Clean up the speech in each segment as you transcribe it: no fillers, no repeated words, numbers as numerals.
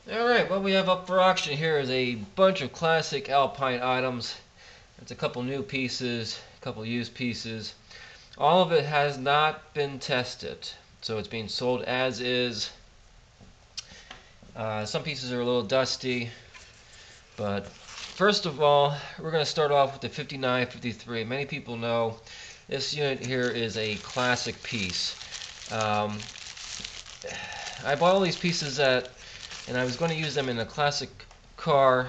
Alright, what we have up for auction here is a bunch of classic Alpine items. It's a couple new pieces, a couple used pieces. All of it has not been tested, so it's being sold as is. Some pieces are a little dusty, but first of all, we're going to start off with the 5953. Many people know this unit here is a classic piece. I bought all these pieces and I was going to use them in a classic car.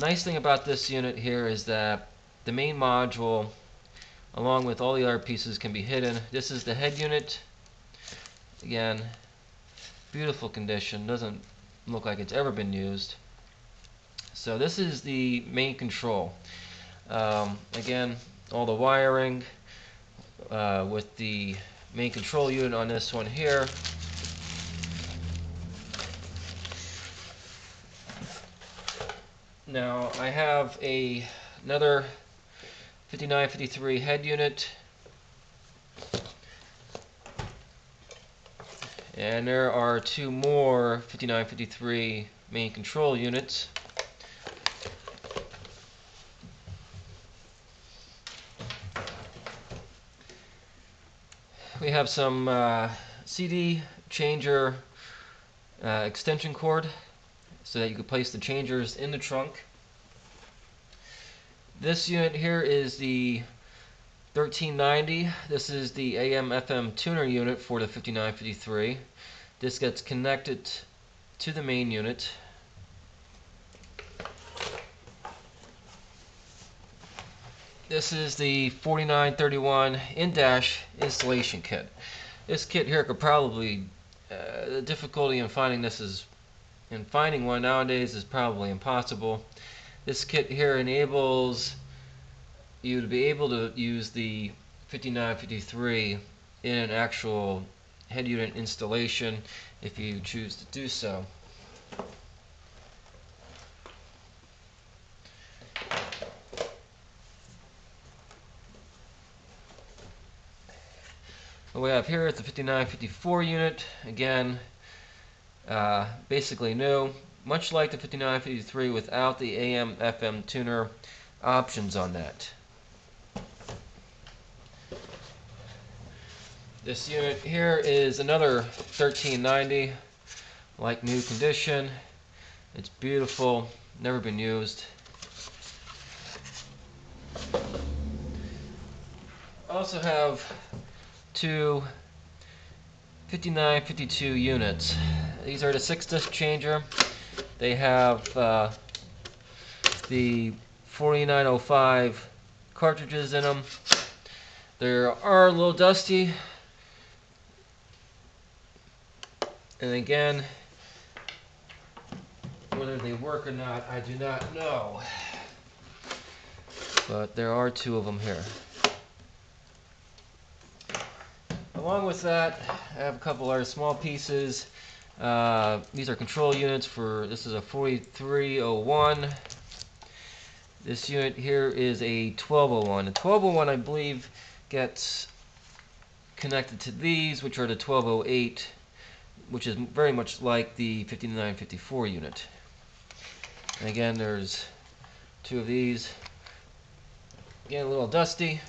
Nice thing about this unit here is that the main module, along with all the other pieces, can be hidden. This is the head unit. Again, beautiful condition. Doesn't look like it's ever been used. So this is the main control. Again, all the wiring with the main control unit on this one here. Now I have another 5953 head unit, and there are two more 5953 main control units. We have some CD changer extension cord, so that you could place the changers in the trunk. This unit here is the 1390. This is the AM/FM tuner unit for the 5953. This gets connected to the main unit. This is the 4931 in-dash installation kit. This kit here could probably, the difficulty in finding one nowadays is probably impossible. This kit here enables you to be able to use the 5953 in an actual head unit installation if you choose to do so. What we have here is the 5954 unit. Again, basically new, much like the 5953 without the AM/FM tuner options on that. This unit here is another 1390, like new condition. It's beautiful, never been used. I also have two 5952 units. These are the 6-disc changer. They have the 4905 cartridges in them. They are a little dusty, and again, whether they work or not, I do not know. But there are two of them here. Along with that, I have a couple other small pieces. These are control units for, this is a 4301. This unit here is a 1201. The 1201, I believe, gets connected to these, which are the 1208, which is very much like the 5954 unit. And again, there's two of these. Again, a little dusty.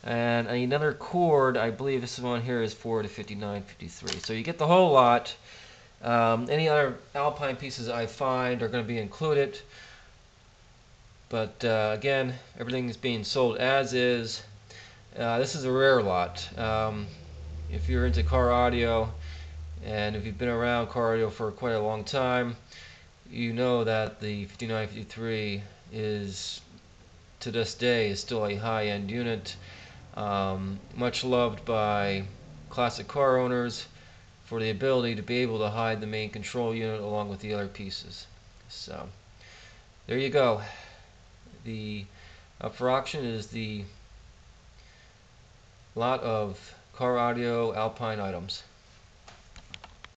And another cord, I believe this one here is for the 5953. So you get the whole lot. Any other Alpine pieces I find are going to be included. But again, everything is being sold as is. This is a rare lot. If you're into car audio, and if you've been around car audio for quite a long time, you know that the 5953 is, to this day, is still a high-end unit. Much loved by classic car owners for the ability to be able to hide the main control unit along with the other pieces. So there you go. The up for auction is the lot of car audio Alpine items.